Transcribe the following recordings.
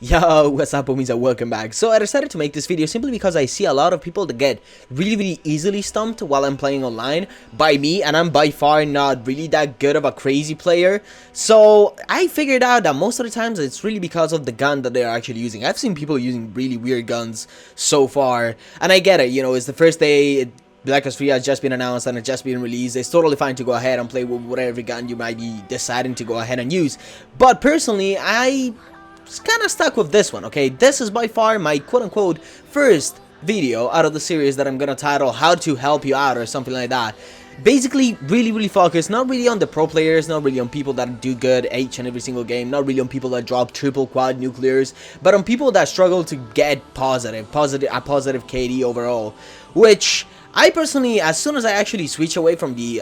Yo, what's up homies and welcome back. So I decided to make this video simply because I see a lot of people that get really easily stumped while I'm playing online by me, and I'm by far not really that good of a crazy player. So I figured out that most of the times it's really because of the gun that they're actually using. I've seen people using really weird guns so far, and I get it, you know, it's the first day. Black Ops 3 has just been announced and it's just been released. It's totally fine to go ahead and play with whatever gun you might be deciding to go ahead and use. But personally, I kind of stuck with this one, okay? This is by far my quote-unquote first video out of the series that I'm gonna title How to Help You Out or something like that. Basically, really focused, not really on the pro players, not really on people that do good each and every single game, not really on people that drop triple, quad nuclears, but on people that struggle to get a positive KD overall, which I personally, as soon as I actually switch away from the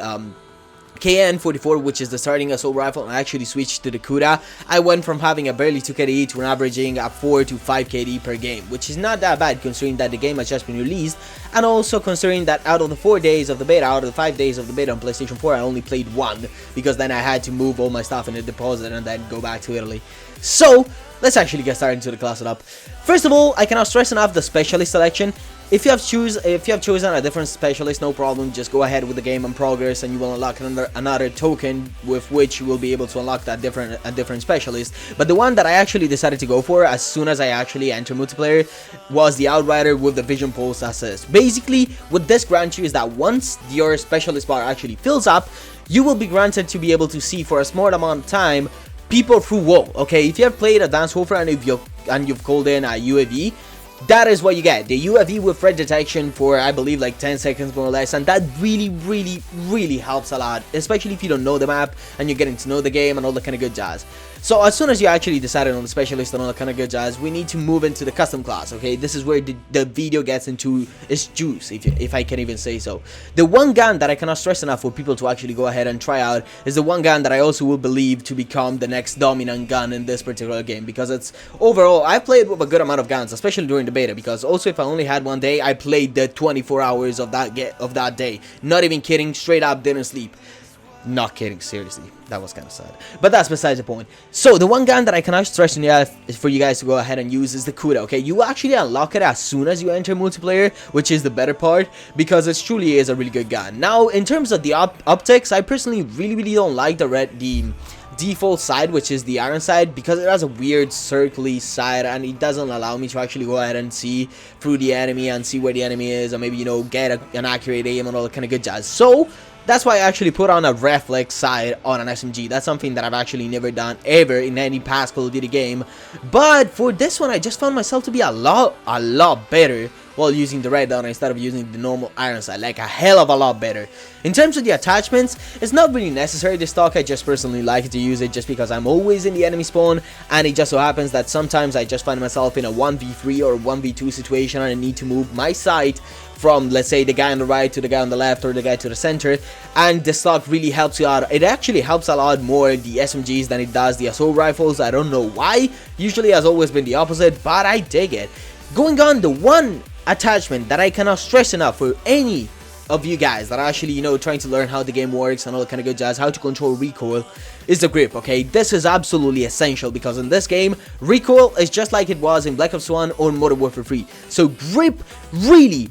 KN-44, which is the starting assault rifle, and I actually switched to the Kuda, I went from having a barely 2 KD to an averaging a 4 to 5 KD per game, which is not that bad considering that the game has just been released, and also considering that out of the 4 days of the beta, out of the 5 days of the beta on PlayStation 4, I only played one, because then I had to move all my stuff in the deposit and then go back to Italy. So, let's actually get started into the class setup. First of all, I cannot stress enough the specialist selection. If you have chosen a different specialist, no problem, just go ahead with the game and progress and you will unlock another token with which you will be able to unlock that different specialist. But the one that I actually decided to go for as soon as I actually entered multiplayer was the Outrider with the Vision Pulse Assist. Basically, what this grants you is that once your specialist bar actually fills up, you will be granted to be able to see for a small amount of time people through wall, okay? If you have played Advanced Warfare and you've called in a UAV, that is what you get, the UAV with threat detection for I believe like 10 seconds more or less, and that really helps a lot, especially if you don't know the map and you're getting to know the game and all that kind of good jazz. So as soon as you actually decided on the specialist and all that kind of good jazz, we need to move into the custom class, okay? This is where the video gets into its juice, if I can even say so. The one gun that I cannot stress enough for people to actually go ahead and try out is the one gun that I also will believe to become the next dominant gun in this particular game, because it's overall, I've played with a good amount of guns, especially during the beta, because also if I only had one day, I played the 24 hours of that day. Not even kidding, straight up didn't sleep. Not kidding, seriously, that was kind of sad, but that's besides the point. So the one gun that I cannot stress enough for you guys to go ahead and use is the Kuda, okay? You actually unlock it as soon as you enter multiplayer, which is the better part, because it truly is a really good gun. Now, in terms of the optics, I personally really don't like the default side, which is the iron side, because it has a weird circly side and it doesn't allow me to actually go ahead and see through the enemy and see where the enemy is, or maybe, you know, get an accurate aim and all that kind of good jazz. So that's why I actually put on a reflex side on an SMG. That's something that I've actually never done ever in any past Call of Duty game. But for this one, I just found myself to be a lot better while using the red dot instead of using the normal iron side, like a hell of a lot better. In terms of the attachments, it's not really necessary to stock. I just personally like to use it just because I'm always in the enemy spawn, and it just so happens that sometimes I just find myself in a 1v3 or 1v2 situation and I need to move my sight from, let's say, the guy on the right to the guy on the left or the guy to the center, and the stock really helps you out. It actually helps a lot more the SMGs than it does the assault rifles. I don't know why. Usually has always been the opposite, but I dig it. Going on, the one attachment that I cannot stress enough for any of you guys that are actually, you know, trying to learn how the game works and all that kind of good jazz, how to control recoil, is the grip, okay? This is absolutely essential because in this game, recoil is just like it was in Black Ops 1 or Modern Warfare 3. So grip really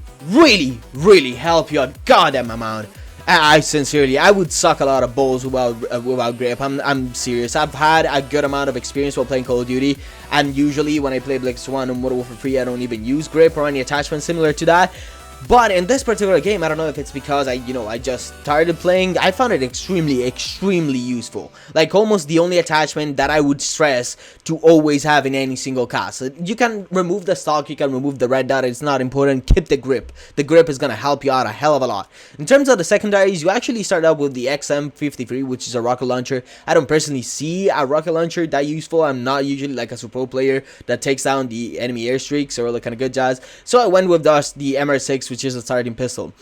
help you a goddamn amount. I sincerely, I would suck a lot of balls without grip. I'm serious. I've had a good amount of experience while playing Call of Duty, and usually when I play Black Ops 1 or Modern Warfare 3, I don't even use grip or any attachment similar to that. But in this particular game, I don't know if it's because I just started playing, I found it extremely useful. Like almost the only attachment that I would stress to always have in any single cast. You can remove the stock, you can remove the red dot, it's not important, keep the grip. The grip is gonna help you out a hell of a lot. In terms of the secondaries, you actually start out with the XM53, which is a rocket launcher. I don't personally see a rocket launcher that useful. I'm not usually like a super pro player that takes down the enemy airstreaks or all that kind of good jazz. So I went with the MR6, which is a starting pistol.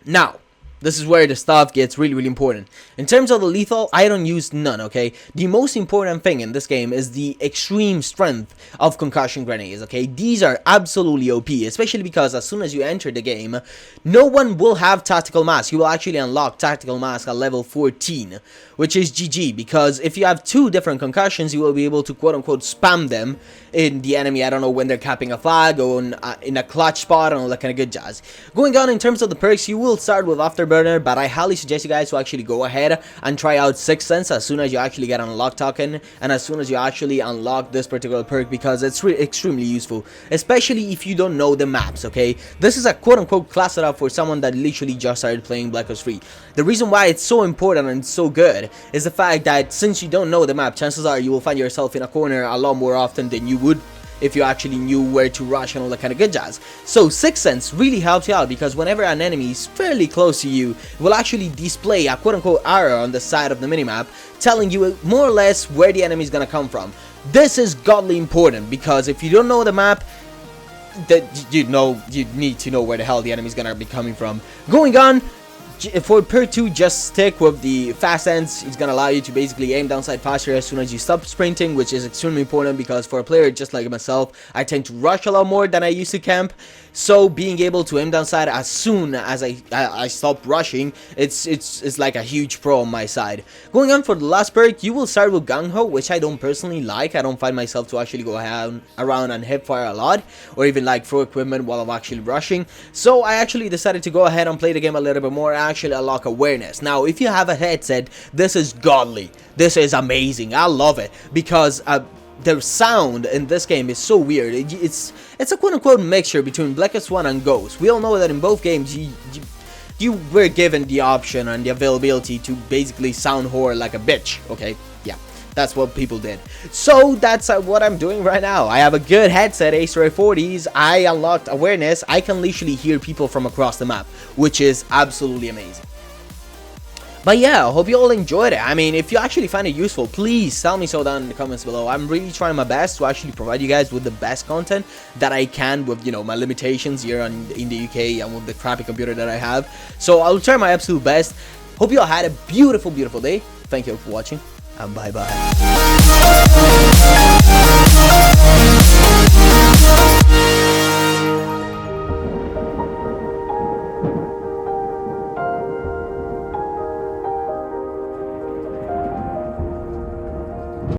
Now, this is where the stuff gets really important. In terms of the lethal, I don't use none, okay? The most important thing in this game is the extreme strength of concussion grenades, okay? These are absolutely OP, especially because as soon as you enter the game, no one will have tactical mask. You will actually unlock tactical mask at level 14, which is GG, because if you have 2 different concussions, you will be able to quote-unquote spam them in the enemy, I don't know, when they're capping a flag or in a clutch spot and all that kind of good jazz. Going on in terms of the perks, you will start with Afterburner, but I highly suggest you guys to actually go ahead and try out Sixth Sense as soon as you actually get unlocked token and as soon as you actually unlock this particular perk, because it's extremely useful, especially if you don't know the maps, okay? This is a quote-unquote class setup for someone that literally just started playing Black Ops 3. The reason why it's so important and so good is the fact that since you don't know the map, chances are you will find yourself in a corner a lot more often than you would if you actually knew where to rush and all that kind of good jazz. So Sixth Sense really helps you out, because whenever an enemy is fairly close to you, it will actually display a quote-unquote arrow on the side of the minimap telling you more or less where the enemy is gonna come from. This is godly important, because if you don't know the map, that you need to know where the hell the enemy is gonna be coming from. Going on, for Perk 2, just stick with the fast ends. It's gonna allow you to basically aim down sight faster as soon as you stop sprinting, which is extremely important, because for a player just like myself, I tend to rush a lot more than I used to camp. So being able to aim down sight as soon as I stop rushing, it's like a huge pro on my side. Going on for the last perk, you will start with Gung Ho, which I don't personally like. I don't find myself to actually go around and hip fire a lot, or even like throw equipment while I'm actually rushing. So I actually decided to go ahead and play the game a little bit more, actually unlock awareness. Now if you have a headset, this is godly, this is amazing, I love it, because the sound in this game is so weird. It's a quote-unquote mixture between Black Ops 1 and Ghost. We all know that in both games you were given the option and the availability to basically sound whore like a bitch, okay? Yeah, that's what people did. So that's what I'm doing right now. I have a good headset, Acer 40s. I unlocked awareness. I can literally hear people from across the map, which is absolutely amazing. But yeah, I hope you all enjoyed it. I mean, if you actually find it useful, please tell me so down in the comments below. I'm really trying my best to actually provide you guys with the best content that I can with, you know, my limitations here in the UK and with the crappy computer that I have. So I'll try my absolute best. Hope you all had a beautiful, beautiful day. Thank you for watching, and bye-bye.